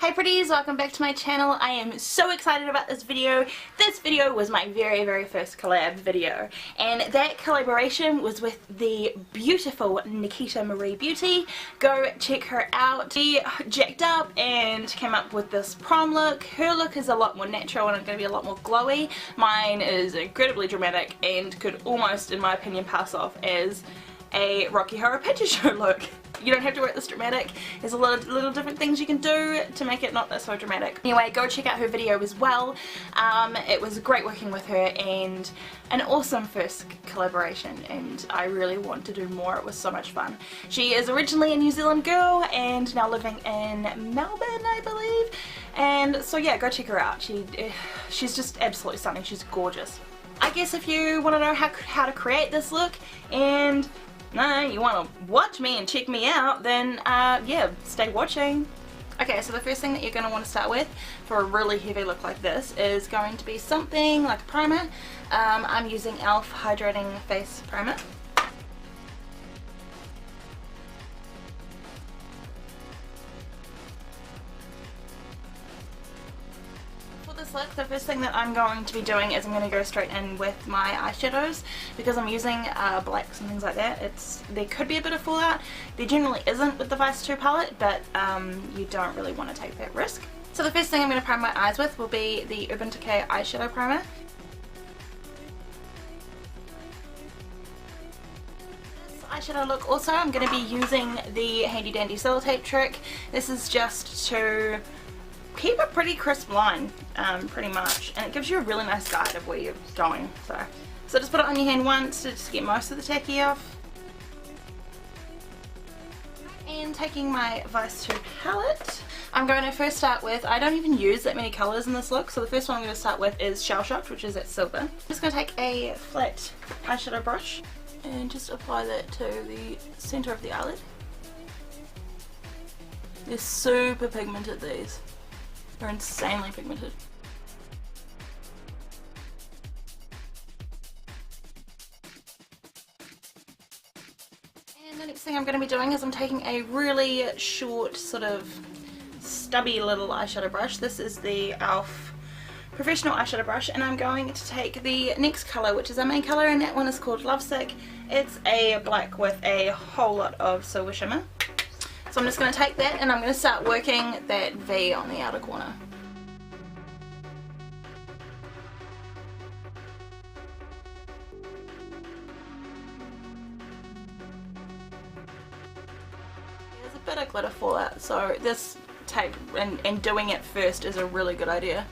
Hi pretties, welcome back to my channel. I am so excited about this video. This video was my very first collab video, and that collaboration was with the beautiful Nikita Marie Beauty. Go check her out. She jacked up and came up with this prom look. Her look is a lot more natural and it's going to be a lot more glowy. Mine is incredibly dramatic and could almost, in my opinion, pass off as a Rocky Horror Picture Show look. You don't have to work this dramatic. There's a lot of little different things you can do to make it not so dramatic. Anyway, go check out her video as well. It was great working with her and an awesome first collaboration, and I really want to do more. It was so much fun. She is originally a New Zealand girl and now living in Melbourne, I believe. And so yeah, go check her out. She's just absolutely stunning. She's gorgeous. I guess if you want to know how to create this look and you want to watch me and check me out, then yeah, stay watching. Okay, so the first thing that you're going to want to start with for a really heavy look like this is going to be something like a primer. I'm using e.l.f. Hydrating Face Primer. Look, the first thing that I'm going to be doing is I'm going to go straight in with my eyeshadows because I'm using blacks and things like that. There could be a bit of fallout. There generally isn't with the Vice 2 palette, but you don't really want to take that risk. So the first thing I'm going to prime my eyes with will be the Urban Decay eyeshadow primer. This eyeshadow look also, I'm going to be using the handy dandy sellotape trick. This is just to keep a pretty crisp line, pretty much, and it gives you a really nice guide of where you're going. So just put it on your hand once to just get most of the tacky off. And taking my Vice 2 palette, I'm going to first start with, I don't even use that many colours in this look, so the first one I'm going to start with is Shell Shocked, which is that silver. I'm just going to take a flat eyeshadow brush and just apply that to the centre of the eyelid. They're super pigmented, these. They're insanely pigmented. And the next thing I'm going to be doing is I'm taking a really short, sort of stubby little eyeshadow brush. This is the e.l.f. Professional eyeshadow brush, and I'm going to take the next colour, which is our main colour, and that one is called Lovesick. It's a black with a whole lot of silver shimmer. So I'm just going to take that and I'm going to start working that V on the outer corner. There's a bit of glitter fallout, so this tape and doing it first is a really good idea.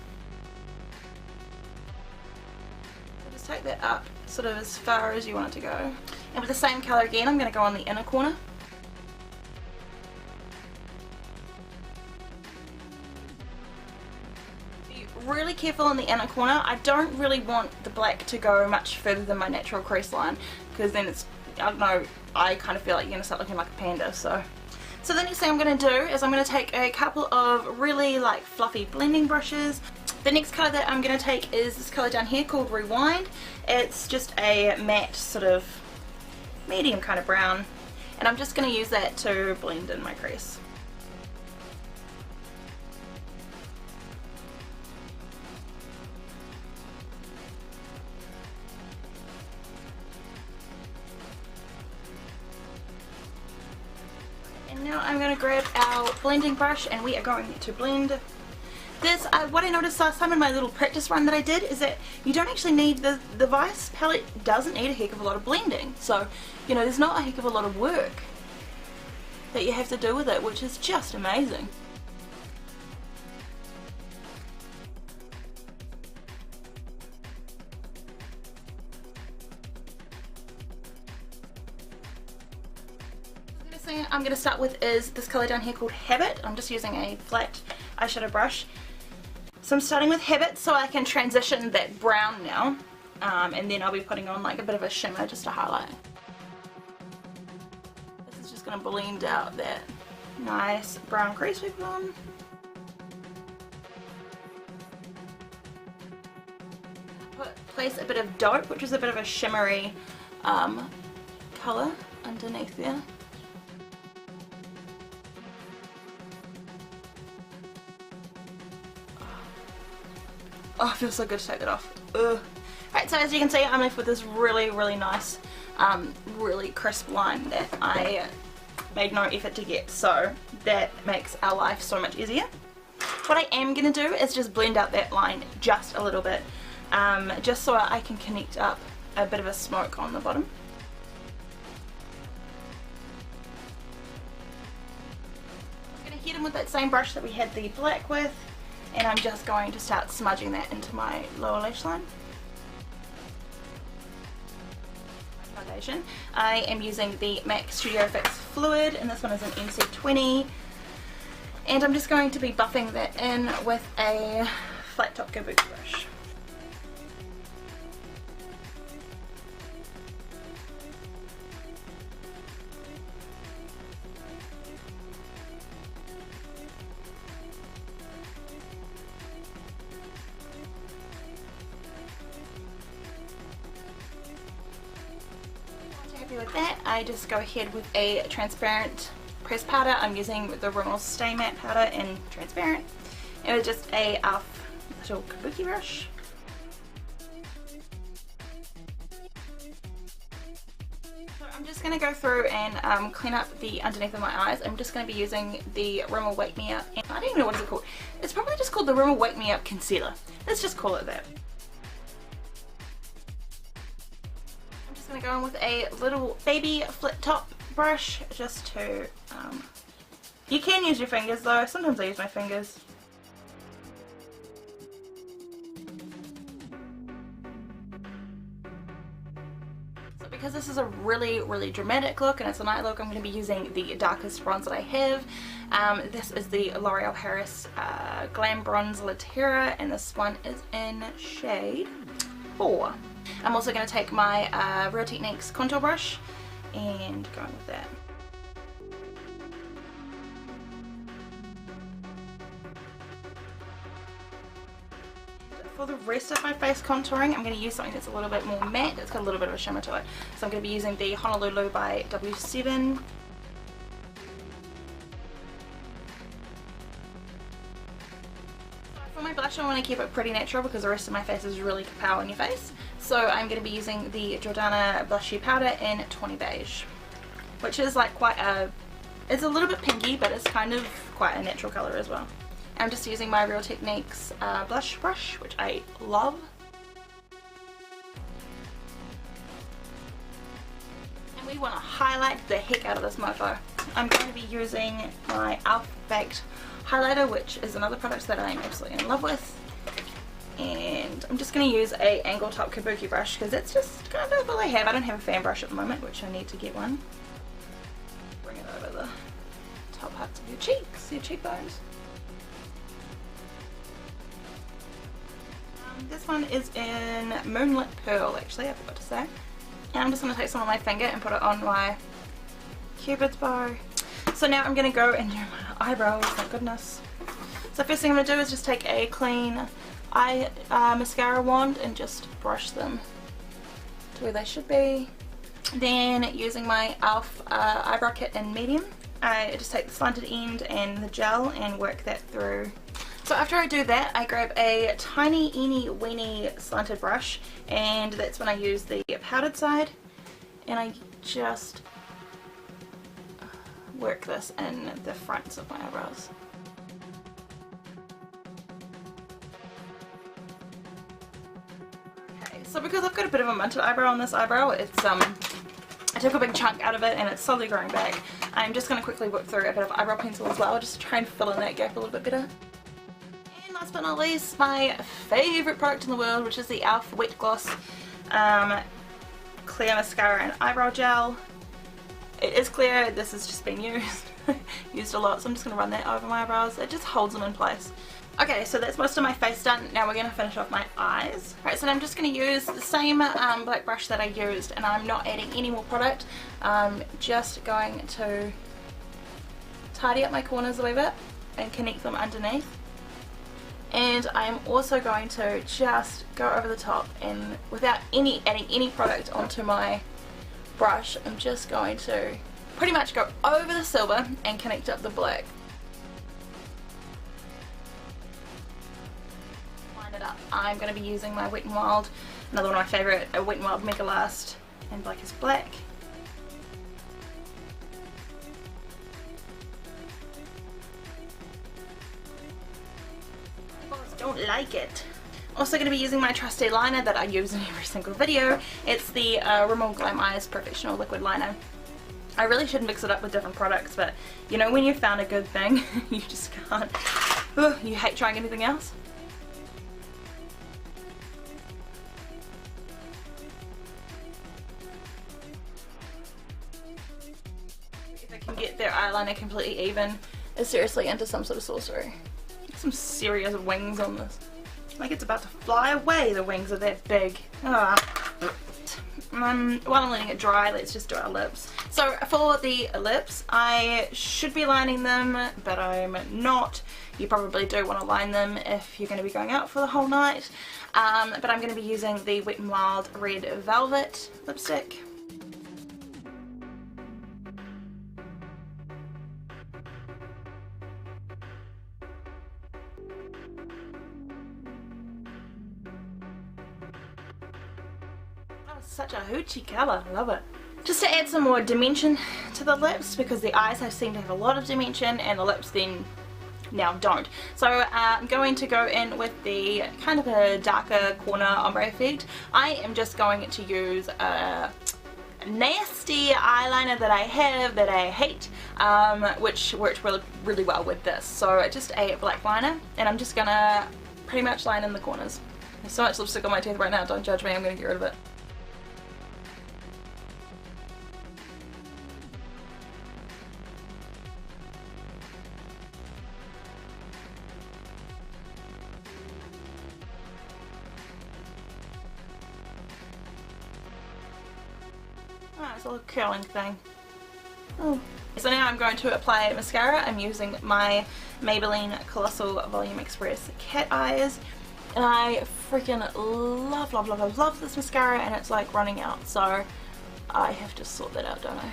So just take that up sort of as far as you want it to go. And with the same colour again, I'm going to go on the inner corner. Really careful in the inner corner. I don't really want the black to go much further than my natural crease line, because then it's, I don't know, I kind of feel like you're going to start looking like a panda. So the next thing I'm going to do is I'm going to take a couple of really like fluffy blending brushes. The next colour that I'm going to take is this colour down here called Rewind. It's just a matte sort of medium kind of brown, and I'm just going to use that to blend in my crease. And now I'm going to grab our blending brush and we are going to blend this. What I noticed last time in my little practice run that I did is that you don't actually need, the Vice palette doesn't need a heck of a lot of blending. So, you know, there's not a heck of a lot of work that you have to do with it, which is just amazing. I'm going to start with is this colour down here called Habit. I'm just using a flat eyeshadow brush. So I'm starting with Habit so I can transition that brown now, and then I'll be putting on like a bit of a shimmer just to highlight. This is just going to blend out that nice brown crease we put on. Place a bit of Dope, which is a bit of a shimmery colour underneath there. Oh, it feels so good to take that off. Ugh. Right, so as you can see, I'm left with this really nice, really crisp line that I made no effort to get, so that makes our life so much easier. What I am going to do is just blend out that line just a little bit, just so I can connect up a bit of a smoke on the bottom. I'm going to hit in with that same brush that we had the black with, and I'm just going to start smudging that into my lower lash line. Foundation. I am using the MAC Studio Fix Fluid, and this one is an NC20, and I'm just going to be buffing that in with a flat top kabuki brush. With that, I just go ahead with a transparent pressed powder. I'm using the Rimmel Stay Matte powder in transparent. It was just a little kabuki brush. So I'm just going to go through and clean up the underneath of my eyes. I'm just going to be using the Rimmel Wake Me Up. I don't even know what it's called. It's probably just called the Rimmel Wake Me Up Concealer. Let's just call it that. I'm going to go in with a little baby flip top brush just to, you can use your fingers though, sometimes I use my fingers. So because this is a really dramatic look and it's a night look, I'm going to be using the darkest bronze that I have. This is the L'Oreal Paris Glam Bronze La Terra, and this one is in shade 4. I'm also going to take my Real Techniques contour brush and go in with that. For the rest of my face contouring, I'm going to use something that's a little bit more matte. It's got a little bit of a shimmer to it. So I'm going to be using the Honolulu by W7. For my blush, I want to keep it pretty natural because the rest of my face is really kapow in your face. So I'm going to be using the Jordana Blushy Powder in 20 Beige, which is like quite a, it's a little bit pinky, but it's kind of quite a natural colour as well. I'm just using my Real Techniques blush brush, which I love. And we want to highlight the heck out of this mofo. I'm going to be using my e.l.f. Baked highlighter, which is another product that I'm absolutely in love with. And I'm just going to use a angle top kabuki brush because it's just kind of all I have. I don't have a fan brush at the moment, which I need to get one. Bring it over the top parts of your cheeks, your cheekbones. This one is in Moonlit Pearl, actually, I forgot to say. And I'm just going to take some on my finger and put it on my Cupid's bow. So now I'm going to go and do my eyebrows, thank goodness. So first thing I'm going to do is just take a clean mascara wand and just brush them to where they should be. Then using my e.l.f. eyebrow kit in medium, I just take the slanted end and the gel and work that through. So after I do that, I grab a tiny eeny weeny slanted brush, and that's when I use the powdered side, and I just work this in the fronts of my eyebrows. Okay, so because I've got a bit of a munted eyebrow on this eyebrow, it's I took a big chunk out of it and it's slowly growing back. I'm just going to quickly work through a bit of eyebrow pencil as well, just to try and fill in that gap a little bit better. And last but not least, my favourite product in the world, which is the e.l.f. Wet Gloss Clear Mascara and Eyebrow Gel. It is clear, this has just been used a lot, so I'm just going to run that over my eyebrows. It just holds them in place. Okay, so that's most of my face done. Now we're going to finish off my eyes. Alright, so now I'm just going to use the same black brush that I used, and I'm not adding any more product. I'm just going to tidy up my corners a wee bit and connect them underneath. And I'm also going to just go over the top, and without adding any product onto my brush, I'm just going to pretty much go over the silver and connect up the black. Line it up. I'm going to be using my Wet n Wild, another one of my favourite, Wet n Wild Mega Last and Black is Black. Don't like it. Also going to be using my trusty liner that I use in every single video. It's the Rimmel Glam Eyes Professional Liquid Liner. I really should mix it up with different products, but you know when you've found a good thing, you just can't. Ugh, you hate trying anything else. If I can get their eyeliner completely even, is seriously into some sort of sorcery. Some serious wings on this. Like it's about to fly away, the wings are that big. While I'm letting it dry, let's just do our lips. So for the lips, I should be lining them, but I'm not. You probably do want to line them if you're going to be going out for the whole night. But I'm going to be using the Wet n Wild Red Velvet lipstick. Such a hoochie colour, love it. Just to add some more dimension to the lips, because the eyes have seemed to have a lot of dimension and the lips then now don't. So I'm going to go in with the kind of a darker corner ombre effect. I am just going to use a nasty eyeliner that I have that I hate, which worked really well with this. So just a black liner, and I'm just gonna pretty much line in the corners. There's so much lipstick on my teeth right now, don't judge me, I'm gonna get rid of it. Oh, it's a little curling thing. Oh. So now I'm going to apply mascara. I'm using my Maybelline Colossal Volume Express Cat Eyes. And I freaking love this mascara, and it's like running out. So I have to sort that out, don't I?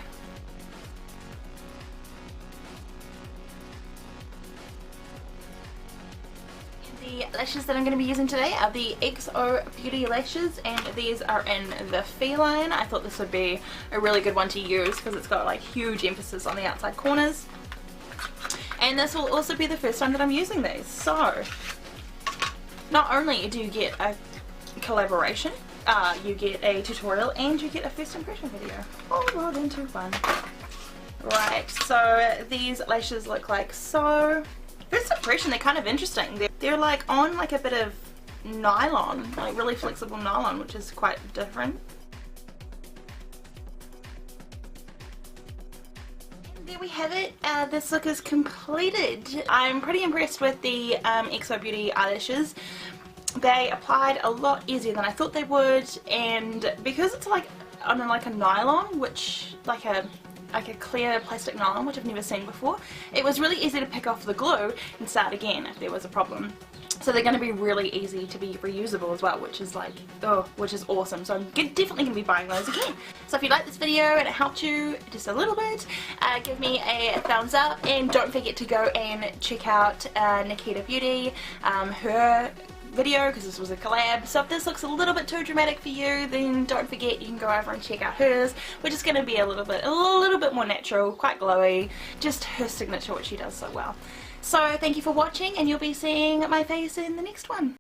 The lashes that I'm going to be using today are the XOBEAUTY lashes, and these are in the Feline. I thought this would be a really good one to use because it's got like huge emphasis on the outside corners. And this will also be the first time that I'm using these. So, not only do you get a collaboration, you get a tutorial, and you get a first impression video. All rolled into one. Right, so these lashes look like so. First impression, they're kind of interesting. They're like on like a bit of nylon, like really flexible nylon, which is quite different. And there we have it. This look is completed. I'm pretty impressed with the XOBEAUTY eyelashes. They applied a lot easier than I thought they would, and because it's like on like a nylon, which like a clear plastic nylon, which I've never seen before, it was really easy to pick off the glue and start again if there was a problem. So they're going to be really easy to be reusable as well, which is like, oh, which is awesome. So I'm definitely going to be buying those again. So if you liked this video and it helped you just a little bit, give me a thumbs up, and don't forget to go and check out Nikita Beauty, her video, because this was a collab. So if this looks a little bit too dramatic for you, then don't forget you can go over and check out hers, which is going to be a little bit more natural, quite glowy, just her signature, which she does so well. So thank you for watching, and you'll be seeing my face in the next one.